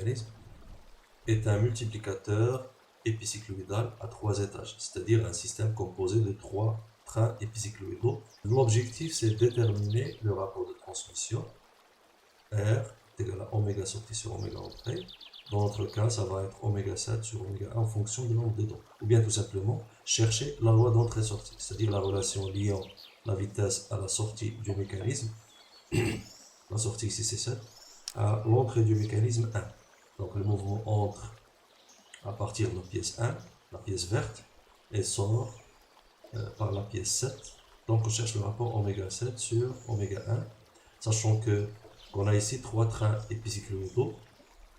mécanisme, est un multiplicateur épicycloïdal à 3 étages, c'est-à-dire un système composé de 3 trains épicycloïdaux. L'objectif, c'est de déterminer le rapport de transmission R est égal à oméga sortie sur oméga entrée. Dans notre cas, ça va être oméga 7 sur oméga 1 en fonction du nombre de dons. Ou bien tout simplement, chercher la loi d'entrée-sortie, c'est-à-dire la relation liant la vitesse à la sortie du mécanisme, la sortie ici c'est 7, à l'entrée du mécanisme 1. Donc le mouvement entre à partir de la pièce 1, la pièce verte, et sort par la pièce 7. Donc on cherche le rapport oméga 7 sur oméga 1, sachant que qu'on a ici 3 trains épicycloïdaux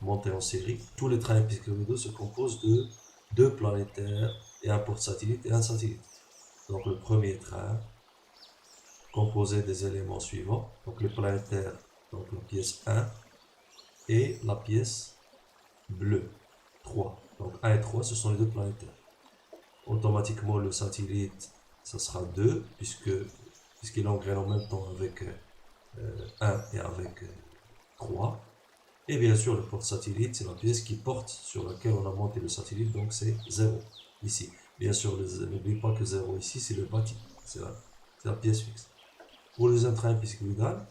montés en série. Tous les trains épicycloïdaux se composent de 2 planétaires et un porte-satellite et un satellite. Donc le premier train composé des éléments suivants, donc le planétaire, donc la pièce 1 et la pièce bleue 3. Donc 1 et 3, ce sont les deux planétaires. Automatiquement, le satellite, ça sera 2, puisqu'il engraine en même temps avec 1 et avec 3. Et bien sûr, le porte-satellite, c'est la pièce qui porte sur laquelle on a monté le satellite, donc c'est 0 ici. Bien sûr, n'oublie pas que 0 ici, c'est le bâti, c'est la pièce fixe. Pour le deuxième train épicycloïdal,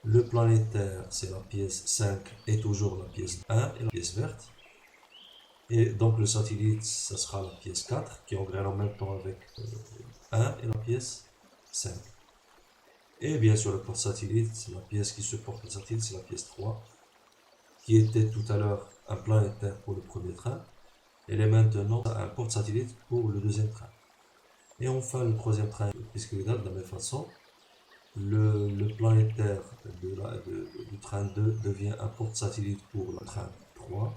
le planétaire, c'est la pièce 5 et toujours la pièce 1 et la pièce verte. Et donc le satellite, ça sera la pièce 4 qui engraine en même temps avec 1 et la pièce 5. Et bien sûr le porte-satellite, la pièce qui supporte le satellite, c'est la pièce 3, qui était tout à l'heure un planétaire pour le premier train. Elle est maintenant un porte-satellite pour le deuxième train. Et enfin le troisième train épicycloïdal, de la même façon, le planétaire du train 2 devient un porte-satellite pour le train 3.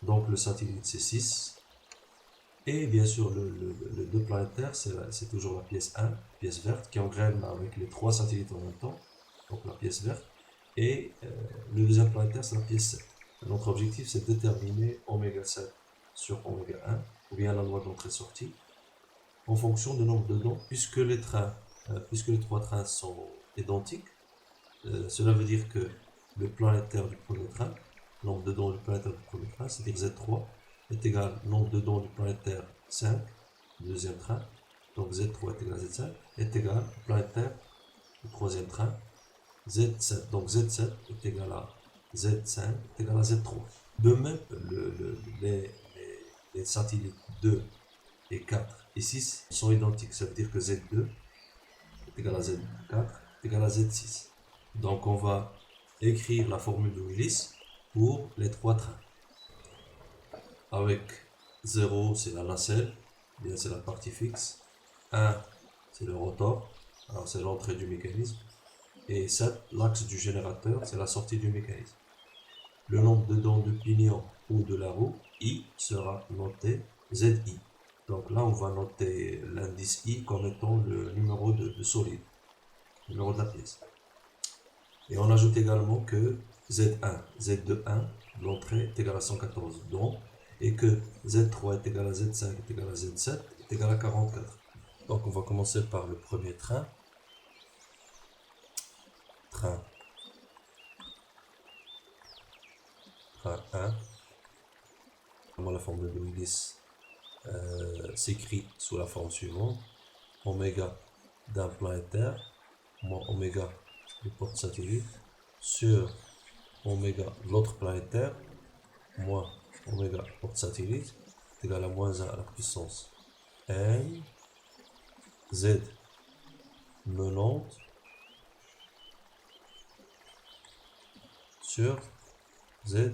Donc le satellite c'est 6. Et bien sûr le 2 planétaire c'est toujours la pièce 1, pièce verte, qui engraine avec les 3 satellites en même temps. Donc la pièce verte. Et le deuxième planétaire c'est la pièce 7. Notre objectif c'est de déterminer oméga 7 sur oméga 1, ou bien la loi d'entrée-sortie, en fonction du nombre de dons, puisque les 3 trains sont identiques. Cela veut dire que le planétaire du premier train, nombre de dons du planétaire du premier train, c'est-à-dire Z3, est égal au nombre de dons du planétaire 5, du deuxième train, donc Z3 est égal à Z5, est égal au planétaire du troisième train, Z7. Donc Z7 est égal à Z5, est égal à Z3. De même, les satellites 2 et 4 et 6 sont identiques. Ça veut dire que Z2 est égal à Z4 est égal à Z6. Donc on va écrire la formule de Willis pour les 3 trains. Avec 0 c'est la nacelle, bien c'est la partie fixe. 1 c'est le rotor, alors c'est l'entrée du mécanisme. Et 7, l'axe du générateur, c'est la sortie du mécanisme. Le nombre de dents de pignon ou de la roue, I, sera noté ZI. Donc là, on va noter l'indice I comme étant le numéro de solide, le numéro de la pièce. Et on ajoute également que Z1, Z21, l'entrée est égal à 114 dons, et que Z3 est égal à Z5 est égal à Z7 est égal à 44. Donc on va commencer par le premier train. Train 1. La formule de Willis s'écrit sous la forme suivante: oméga d'un planétaire moins oméga du porte-satellite sur oméga de l'autre planétaire moins oméga porte-satellite est égal à moins 1 à la puissance n z menante sur z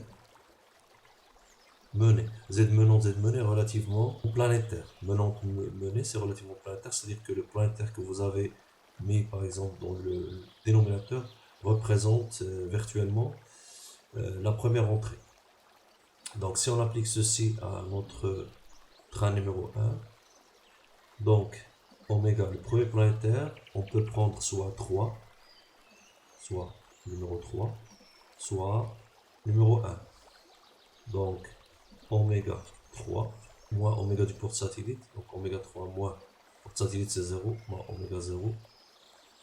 menée. Z menée relativement au planétaire. Menante menée, c'est relativement planétaire, c'est-à-dire que le planétaire que vous avez mis par exemple dans le dénominateur représente virtuellement la première entrée. Donc si on applique ceci à notre train numéro 1, donc oméga, le premier planétaire, on peut prendre soit 3, soit numéro 3, soit numéro 1. Donc oméga 3 moins oméga du porte-satellite, donc oméga 3 moins porte-satellite c'est 0, moins oméga 0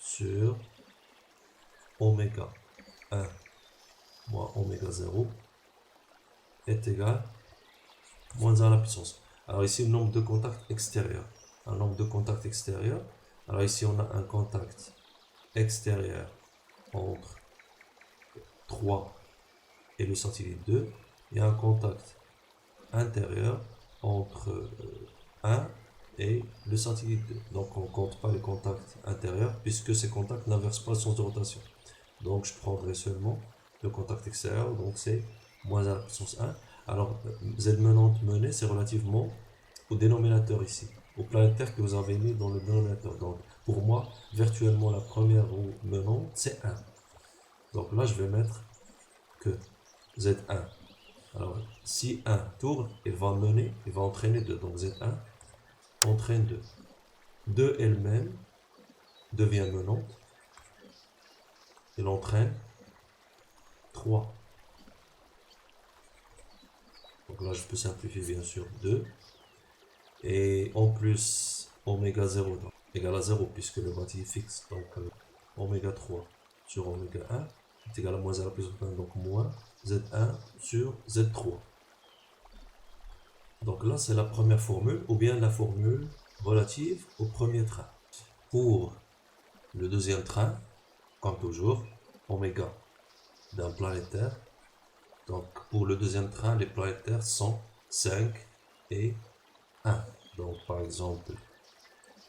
sur oméga 1 moins oméga 0 est égal moins 1 à la puissance. Alors ici, le nombre de contacts extérieurs. Un nombre de contacts extérieurs. Alors ici, on a un contact extérieur entre 3 et le centilitre 2. Il y a un contact intérieur entre 1 et le centilitre 2. Donc on ne compte pas les contacts intérieurs puisque ces contacts n'inversent pas le sens de rotation. Donc je prendrai seulement le contact extérieur, donc c'est moins 1 à la puissance 1. Alors Z menante menée, c'est relativement au dénominateur ici, au planétaire que vous avez mis dans le dénominateur. Donc pour moi, virtuellement la première roue menante, c'est 1. Donc là, je vais mettre que Z1. Alors si 1 tourne, il va mener, il va entraîner 2. Donc Z1 entraîne 2. 2 elle-même devient menante. Elle entraîne 3. Donc là, je peux simplifier bien sûr 2. Et en plus, oméga 0 donc, égale à 0 puisque le moitié est fixe. Donc oméga 3 sur oméga 1 est égal à moins 1 à la puissance 1. Donc moins Z1 sur Z3. Donc là, c'est la première formule ou bien la formule relative au premier train. Pour le deuxième train, comme toujours, oméga d'un planétaire. Donc pour le deuxième train, les planétaires sont 5 et 1. Donc par exemple,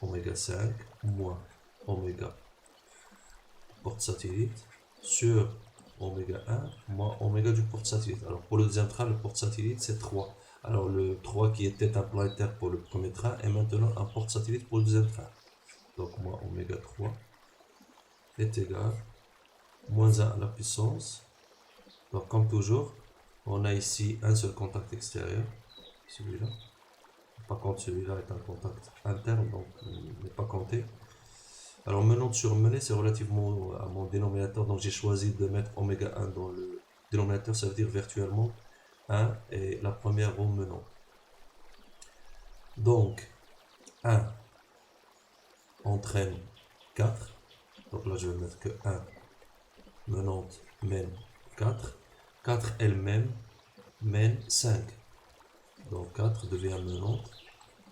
oméga 5 moins oméga porte-satellite sur oméga 1 moins oméga du porte-satellite. Alors pour le deuxième train, le porte-satellite c'est 3. Alors le 3 qui était un planétaire pour le premier train est maintenant un porte-satellite pour le deuxième train. Donc moins oméga 3 est égal à moins 1 à la puissance. Donc comme toujours, on a ici un seul contact extérieur, celui-là. Par contre, celui-là est un contact interne, donc il n'est pas compté. Alors menante sur menée, c'est relativement à mon dénominateur, donc j'ai choisi de mettre oméga 1 dans le dénominateur, ça veut dire virtuellement 1 est la première roue menante. Donc 1 entraîne 4, donc là je vais mettre que 1 menante mène 4, 4 elle-même mène 5. Donc 4 devient menante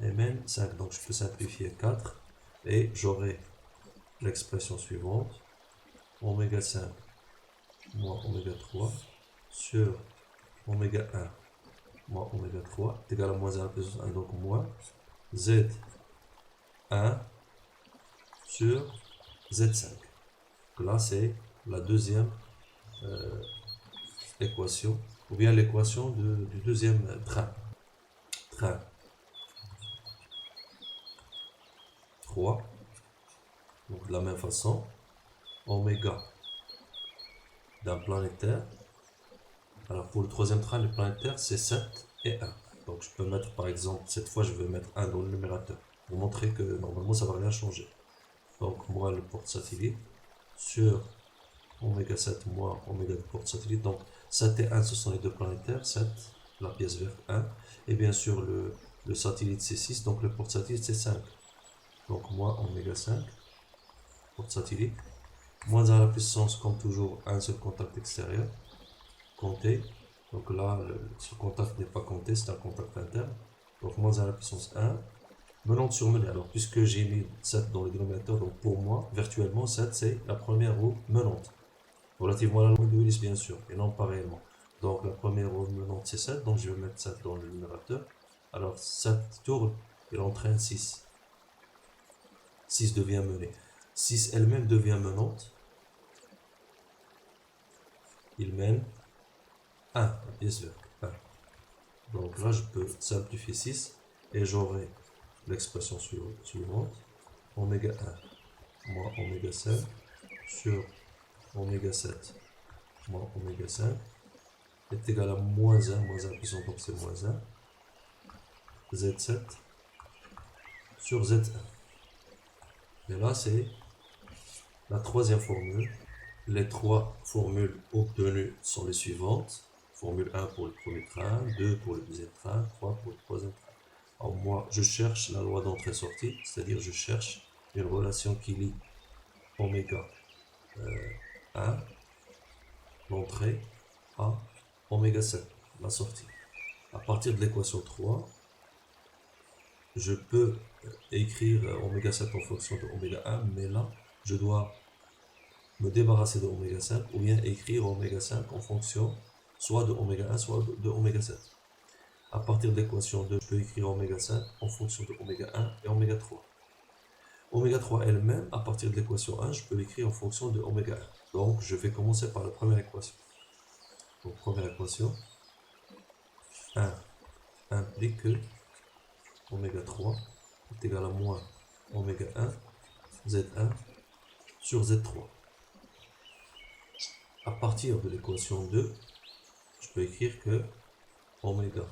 et mène 5. Donc je peux simplifier 4 et j'aurai l'expression suivante. Oméga 5 moins oméga 3 sur oméga 1 moins oméga 3 est égal à moins 1 à la puissance 1. Donc moins Z1 sur Z5. Donc là c'est la deuxième équation, ou bien l'équation du deuxième train. Train 3. Donc de la même façon, oméga d'un planétaire. Alors pour le troisième train, le planétaire c'est 7 et 1. Donc je peux mettre par exemple, cette fois je vais mettre 1 dans le numérateur pour montrer que normalement ça ne va rien changer. Donc moins le porte-satellite sur oméga 7 moins oméga du porte-satellite. Donc 7 et 1 ce sont les deux planétaires, 7 la pièce verte 1. Et bien sûr le satellite c'est 6, donc le porte-satellite c'est 5. Donc moins oméga 5 porte-satellite. Moins 1 à la puissance, comme toujours, un seul contact extérieur. Compté. Donc là, ce contact n'est pas compté, c'est un contact interne. Donc moins 1 à la puissance 1. Menante sur menée. Alors, puisque j'ai mis 7 dans le dénominateur, donc pour moi, virtuellement, 7, c'est la première roue menante. Relativement à la loi de Willis, bien sûr, et non pas réellement. Donc la première roue menante, c'est 7, donc je vais mettre 7 dans le numérateur. Alors, 7 tourne, il entraîne 6. 6 devient menée. 6 elle-même devient menante. Il mène 1, la pièce verte, 1. Donc là, je peux simplifier 6 et j'aurai l'expression suivante. Oméga 1 moins oméga 5 sur oméga 7 moins oméga 5 est égal à moins 1 à la puissance, donc c'est moins 1. Z7 sur Z1. Et là, c'est la troisième formule. Les trois formules obtenues sont les suivantes. Formule 1 pour le premier train, 2 pour le deuxième train, 3 pour le troisième train. Alors moi, je cherche la loi d'entrée-sortie, c'est-à-dire je cherche une relation qui lie oméga 1, l'entrée, à oméga 7, la sortie. À partir de l'équation 3, je peux écrire oméga 7 en fonction de oméga 1, mais là, je dois me débarrasser de oméga 5 ou bien écrire oméga 5 en fonction soit de oméga 1, soit de oméga 7. À partir de l'équation 2, je peux écrire oméga 5 en fonction de oméga 1 et oméga 3. Oméga 3 elle-même, à partir de l'équation 1, je peux l'écrire en fonction de oméga 1. Donc, je vais commencer par la première équation. Donc, première équation, 1 implique que oméga 3 est égal à moins oméga 1 Z1 sur Z3. À partir de l'équation 2, je peux écrire que oméga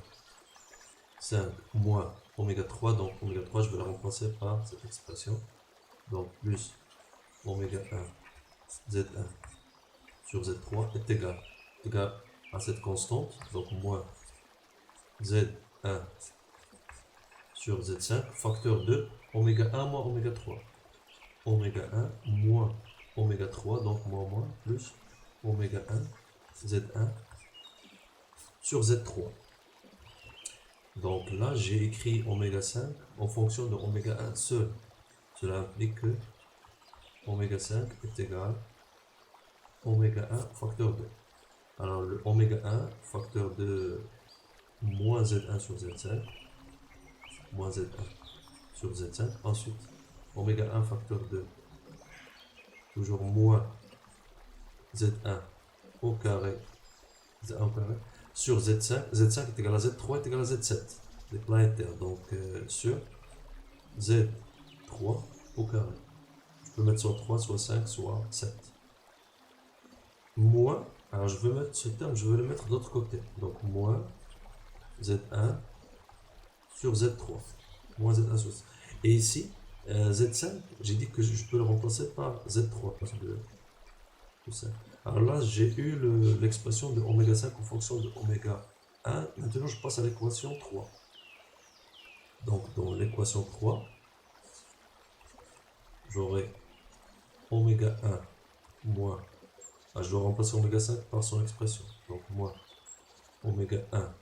5 moins oméga 3, donc oméga 3, je vais la remplacer par cette expression. Donc, plus oméga 1 Z1 sur Z3 est égal à cette constante, donc moins Z1 sur Z5, facteur de oméga 1 moins oméga 3. Oméga 1 moins oméga 3, donc moins plus oméga 1 Z1 sur Z3. Donc là, j'ai écrit oméga 5 en fonction de oméga 1 seul. Cela implique que oméga 5 est égal à oméga 1 facteur 2. Alors le oméga 1 facteur de moins Z1 sur Z5, moins Z1 sur Z5. Ensuite, oméga 1 facteur 2, toujours moins Z1 au carré, Z1 au carré, sur Z5. Z5 est égal à Z3 est égal à Z7, les planétaires. Donc sur Z3 au carré. Je peux mettre soit 3, soit 5, soit 7. Moins, alors je veux mettre ce terme, je veux le mettre de l'autre côté. Donc moins Z1 sur Z3. Moins Z1 sur Z3. Et ici, Z5, j'ai dit que je peux le remplacer par Z3. Alors là, j'ai eu l'expression de oméga 5 en fonction de oméga 1. Maintenant, je passe à l'équation 3. Donc, dans l'équation 3, j'aurai oméga 1 moins. Je dois remplacer oméga 5 par son expression. Donc, moins oméga 1.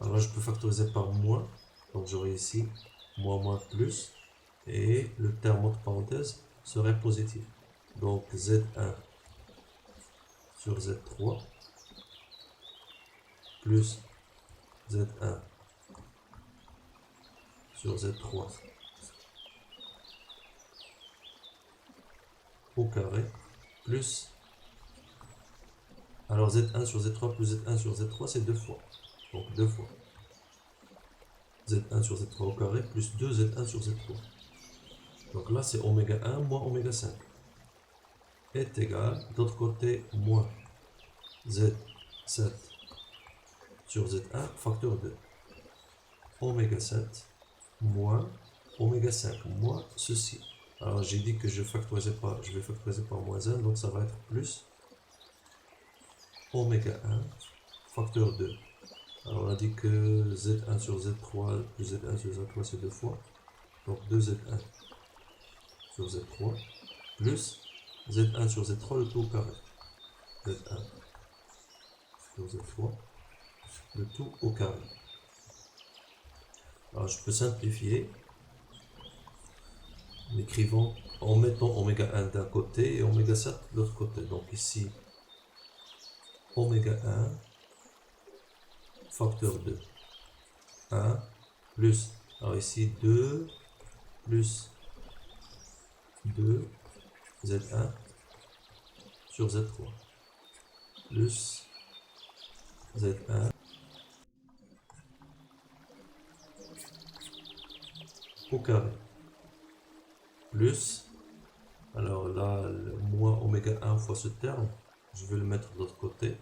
Alors là, je peux factoriser par moins. Donc, j'aurai ici moins plus. Et le terme entre parenthèses serait positif. Donc, Z1 sur Z3 plus Z1 sur Z3 au carré plus, alors Z1 sur Z3 plus Z1 sur Z3 c'est 2 fois, donc 2 fois Z1 sur Z3 au carré plus 2 Z1 sur Z3. Donc là c'est oméga 1 moins oméga 5 est égal, d'autre côté, moins Z7 sur Z1 facteur 2 oméga 7 moins oméga 5 moins ceci. Alors j'ai dit que je vais factoriser par moins 1, donc ça va être plus oméga 1 facteur 2. Alors on a dit que Z1 sur Z3 plus Z1 sur Z3 c'est 2 fois. Donc 2Z1 sur Z3 plus Z1 sur Z3 le tout au carré. Z1 sur Z3 le tout au carré. Alors je peux simplifier en écrivant, en mettant oméga 1 d'un côté et oméga 7 de l'autre côté. Donc ici, oméga 1 facteur 2. 1 plus, alors ici 2 plus 2 Z1 sur Z3 plus Z1 au carré plus, alors là, le moins oméga 1 fois ce terme, je vais le mettre de l'autre côté,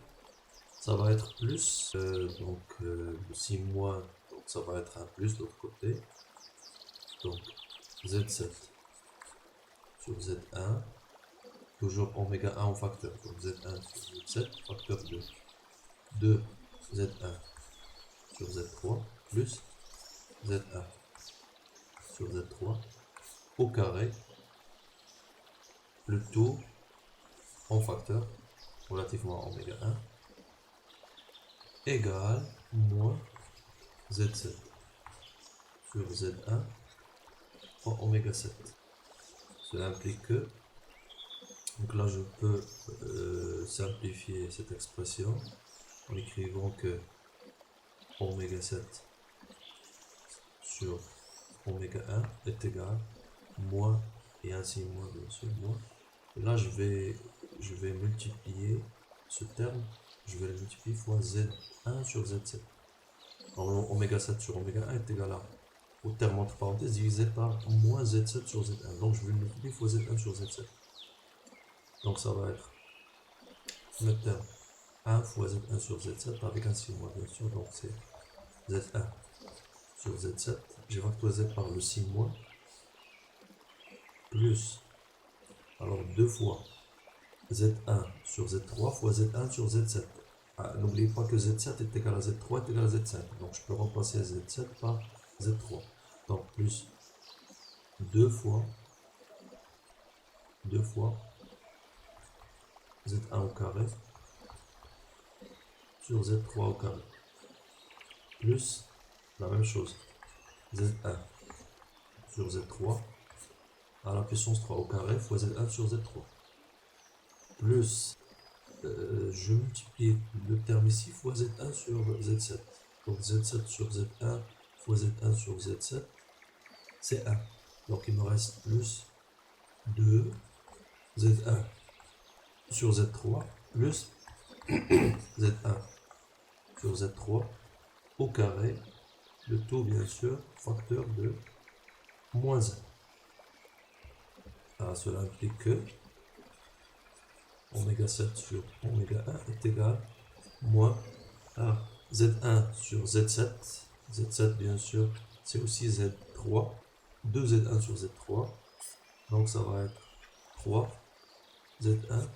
ça va être plus, donc ici moins, donc ça va être un plus de l'autre côté, donc Z7 sur Z1, toujours oméga 1 en facteur, donc Z1 sur Z7, facteur 2, 2 Z1 sur Z3 plus Z1 sur Z3 au carré, le tout en facteur relativement à oméga 1 égale moins Z7 sur Z1 fois oméga 7. Cela implique que, donc là je peux simplifier cette expression en écrivant que oméga 7 sur oméga 1 est égal moins, et ainsi moins bien sûr, moins. Et là je vais multiplier ce terme, je vais le multiplier fois Z1 sur Z7. Alors, oméga 7 sur oméga 1 est égal à, au terme entre parenthèses, divisé par moins Z7 sur Z1. Donc je vais le multiplier fois Z1 sur Z7. Donc ça va être le terme 1 fois Z1 sur Z7 avec un signe bien sûr. Donc c'est Z1 sur Z7. J'ai factorisé par le signe moins. Plus, alors 2 fois Z1 sur Z3 fois Z1 sur Z7. Ah, n'oubliez pas que Z7 est égal à Z3 est égal à Z5. Donc je peux remplacer Z7 par Z3. Donc plus 2 fois Z1 au carré sur Z3 au carré. Plus la même chose. Z1 sur Z3 à la puissance 3 au carré fois Z1 sur Z3. Plus, je multiplie le terme ici fois Z1 sur Z7. Donc Z7 sur Z1 fois Z1 sur Z7, c'est 1. Donc il me reste plus 2 Z1 sur Z3 plus Z1 sur Z3 au carré, le tout bien sûr facteur de moins 1. Alors, cela implique que oméga 7 sur oméga 1 est égal moins Z1 sur Z7. Z7 bien sûr c'est aussi Z3. 2Z1 sur Z3. Donc ça va être 3 Z1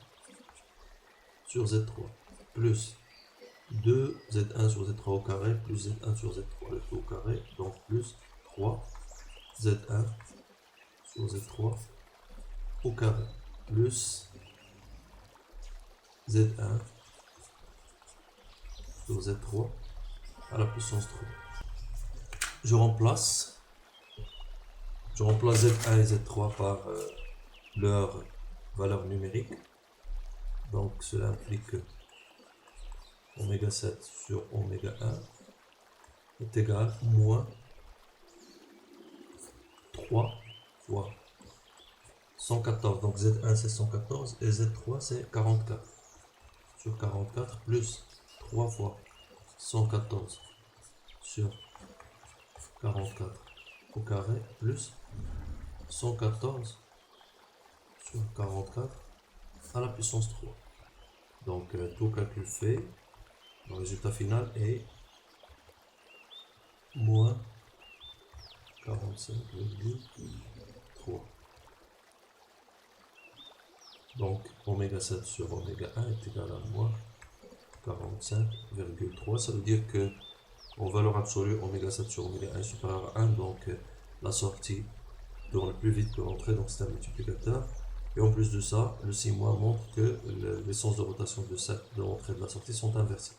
sur Z3 plus 2 Z1 sur Z3 au carré plus Z1 sur Z3 le tout au carré, donc plus 3 Z1 sur Z3 au carré plus Z1 sur Z3 à la puissance 3. Je remplace Z1 et Z3 par leur valeur numérique. Donc cela implique que oméga 7 sur oméga 1 est égal à moins 3 fois 114. Donc Z1 c'est 114 et Z3 c'est 44. Sur 44 plus 3 fois 114 sur 44 au carré plus 114 sur 44 à la puissance 3. Donc tout calcul fait, le résultat final est moins 45,3. Donc oméga 7 sur oméga 1 est égal à moins 45,3. Ça veut dire que en valeur absolue, oméga 7 sur oméga 1 est supérieur à 1. Donc la sortie tourne plus vite que l'entrée, donc c'est un multiplicateur. Et en plus de ça, le signe moins montre que les sens de rotation de l'entrée et de la sortie sont inversés.